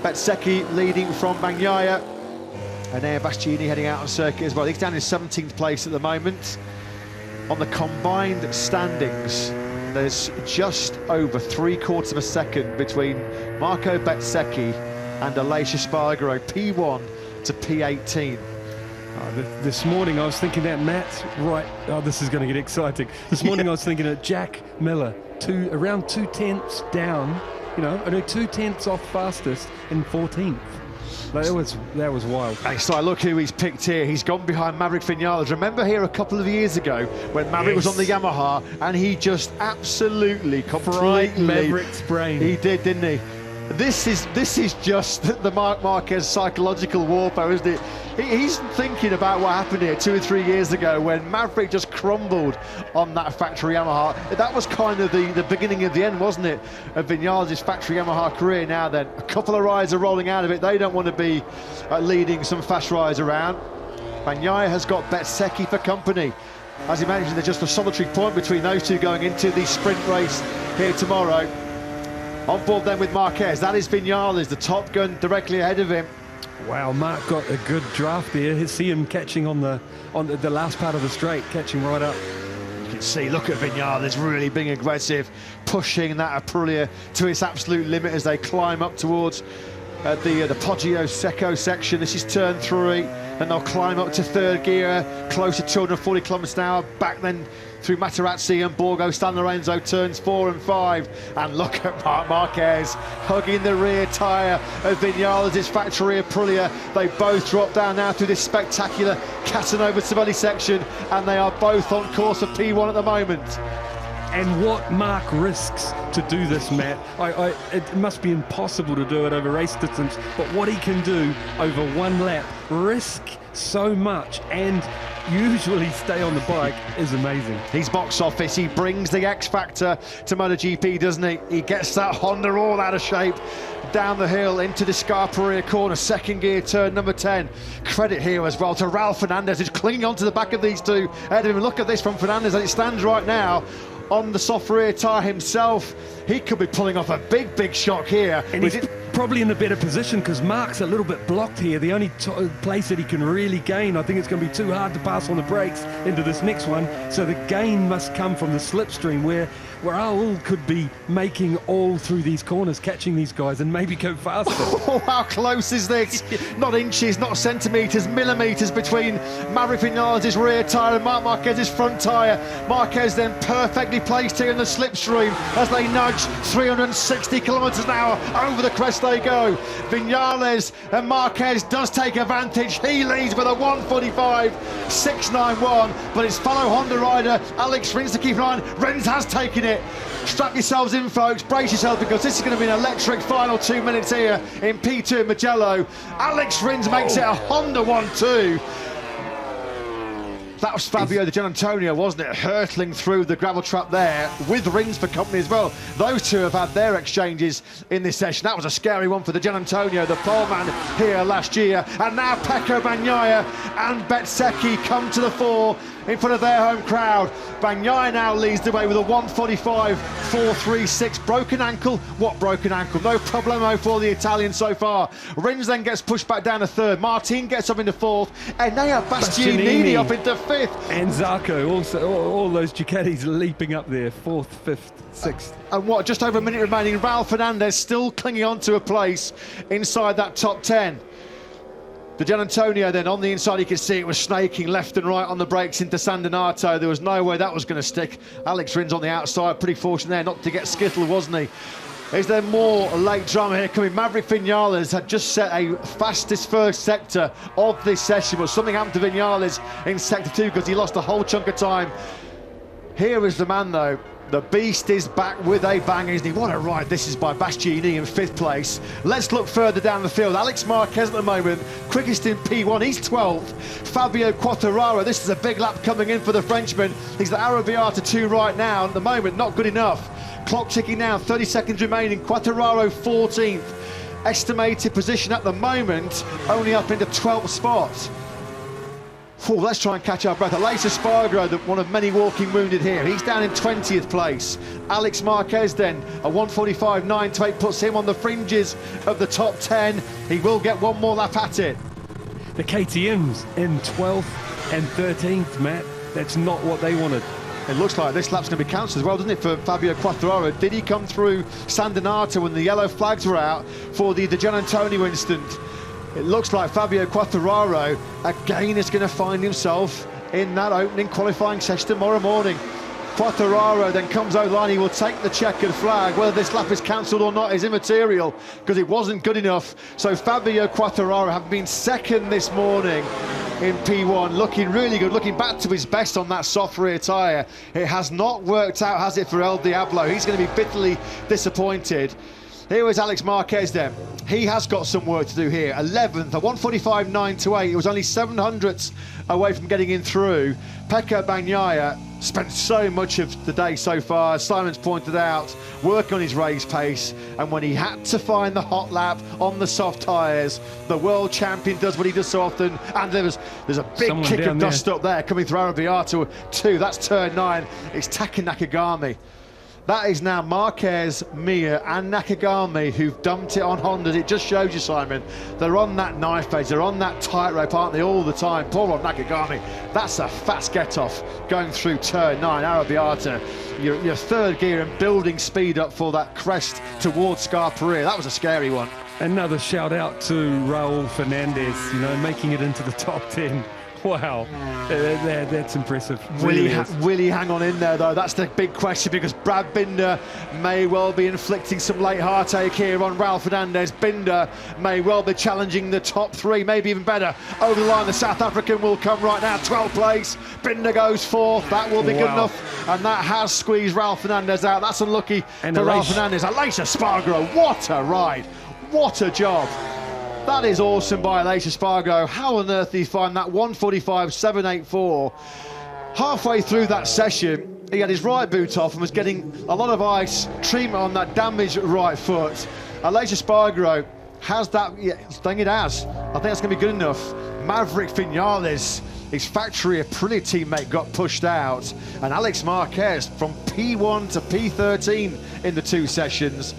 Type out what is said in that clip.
Bezzecchi leading from Bagnaia. And there Bastianini heading out on circuit as well. He's down in 17th place at the moment. On the combined standings, there's just over 3/4 of a second between Marco Bezzecchi and Aleix Espargaro, P1 to P18. This morning I was thinking that, Matt, right, this is going to get exciting. This morning I was thinking that Jack Miller, around 2/10 down, you know, only 2/10 off fastest in 14th. That was wild. Hey, so look who he's picked here. He's gone behind Maverick Vinales. Remember here a couple of years ago when Maverick was on the Yamaha and he just absolutely, completely... Maverick's brain. He did, didn't he? This is just the Marc Marquez psychological warfare, isn't it? He's thinking about what happened here 2 or 3 years ago when Maverick just crumbled on that factory Yamaha. That was kind of the beginning of the end, wasn't it, of Vinales' factory Yamaha career. Now then, a couple of rides are rolling out of it. They don't want to be leading some fast rides around. Bagnaia has got Bezzecchi for company. As he mentioned, there's just a solitary point between those two going into the sprint race here tomorrow. On board then with Marquez, that is Vinales, the top gun directly ahead of him. Wow, Mark got a good draft there. You see him catching on the last part of the straight, catching right up. You can see, look at Vinales really being aggressive, pushing that Aprilia to its absolute limit as they climb up towards the Poggio Secco section. This is turn 3, and they'll climb up to 3rd gear, close to 240 kilometers an hour, back then through Materazzi and Borgo San Lorenzo, turns 4 and 5. And look at Marc Marquez hugging the rear tyre of Vinales' factory Aprilia. They both drop down now through this spectacular Casanova Savelli section, and they are both on course for P1 at the moment. And what Mark risks to do this, Matt. It must be impossible to do it over race distance, but what he can do over one lap, risk so much and usually stay on the bike, is amazing. He's box office. He brings the X factor to MotoGP, doesn't he? He gets that Honda all out of shape down the hill into the Scarperia corner, 2nd gear, turn number 10. Credit here as well to Raul Fernandez, who's clinging onto the back of these two ahead of him. Look at this from Fernandez as it stands right now on the soft rear tyre himself. He could be pulling off a big shock here. And he's probably in a better position because Mark's a little bit blocked here. The only place that he can really gain, I think it's going to be too hard to pass on the brakes into this next one. So the gain must come from the slipstream where Raul could be making all through these corners, catching these guys and maybe go faster. Oh, how close is this? Not inches, not centimetres, millimetres between Maverick Vinales' rear tyre and Marc Marquez's front tyre. Marquez then perfectly placed here in the slipstream as they nudge 360 kilometres an hour over the crest they go. Vinales and Marquez does take advantage. He leads with a 1:45.691, but his fellow Honda rider Alex Rins to keep an eye on. Rins has taken it. Strap yourselves in, folks, brace yourselves, because this is going to be an electric final 2 minutes here in P2 Mugello. Alex Rins makes it a Honda 1-2. That was Fabio Di Giannantonio, wasn't it? Hurtling through the gravel trap there with Rins for company as well. Those two have had their exchanges in this session. That was a scary one for the Giannantonio, the pole man here last year. And now Pecco Bagnaia and Bezzecchi come to the fore in front of their home crowd. Bagnaia now leads the way with a 1:45.436. Broken ankle? What broken ankle? No problemo for the Italian so far. Rins then gets pushed back down to 3rd. Martin gets up into 4th. And now Bastianini up into 5th. And Zarco, also, all those Ducatis leaping up there, 4th, 5th, 6th. And what, just over a minute remaining. Raul Fernandez still clinging on to a place inside that top 10. The Giannantonio then on the inside, you can see it was snaking left and right on the brakes into San Donato. There was no way that was going to stick. Alex Rins on the outside, pretty fortunate there not to get skittled, wasn't he? Is there more late drama here coming? Maverick Vinales had just set a fastest first sector of this session, but something happened to Vinales in sector 2 because he lost a whole chunk of time. Here is the man though. The beast is back with a bang, isn't he? What a ride this is by Bastianini in 5th place. Let's look further down the field. Alex Marquez at the moment, quickest in P1, he's 12th. Fabio Quartararo, this is a big lap coming in for the Frenchman. He's the Arrabbiata 2 right now, at the moment, not good enough. Clock ticking now, 30 seconds remaining. Quartararo 14th. Estimated position at the moment, only up into 12th spot. Let's try and catch our breath. Aleix Espargaro, one of many walking wounded here. He's down in 20th place. Alex Marquez then, a 1:45.928 puts him on the fringes of the top 10. He will get one more lap at it. The KTM's in 12th and 13th, Matt. That's not what they wanted. It looks like this lap's going to be cancelled as well, doesn't it, for Fabio Quartararo? Did he come through San Donato when the yellow flags were out for the Gianantonio incident? It looks like Fabio Quartararo again is going to find himself in that opening qualifying session tomorrow morning. Quartararo then comes over the line. He will take the checkered flag. Whether this lap is cancelled or not is immaterial because it wasn't good enough. So Fabio Quartararo, having been second this morning in P1, looking really good, looking back to his best on that soft rear tyre. It has not worked out, has it, for El Diablo? He's going to be bitterly disappointed. Here is Alex Marquez then. He has got some work to do here. 11th, a 1:45.928. It was only 700ths away from getting in through. Pecco Bagnaia spent so much of the day so far, as Simon's pointed out, working on his race pace. And when he had to find the hot lap on the soft tyres, the world champion does what he does so often. And there's a big kick of dust up there coming through Arrabbiato 2. That's turn 9. It's Taka Nakagami. That is now Marquez, Mir and Nakagami who've dumped it on Hondas. It just shows you, Simon, they're on that knife edge, they're on that tightrope, aren't they, all the time. Poor old Nakagami, that's a fast get-off going through turn 9, Arrabbiata. Your third gear and building speed up for that crest towards Scarperia. That was a scary one. Another shout out to Raul Fernandez, you know, making it into the top 10. Wow, that's impressive. Will he hang on in there, though? That's the big question, because Brad Binder may well be inflicting some late heartache here on Raul Fernandez. Binder may well be challenging the top 3, maybe even better. Over the line, the South African will come right now. 12th place, Binder goes 4th. That will be good enough, and that has squeezed Raul Fernandez out. That's unlucky for Raul Fernandez. Aleix Espargaro, what a ride, what a job. That is awesome by Aleix Espargaro. How on earth did he find that 1:45.784? Halfway through that session, he had his right boot off and was getting a lot of ice treatment on that damaged right foot. Aleix Espargaro has that, I think it has. I think that's going to be good enough. Maverick Vinales, his factory Aprilia teammate, got pushed out. And Alex Marquez from P1 to P13 in the 2 sessions.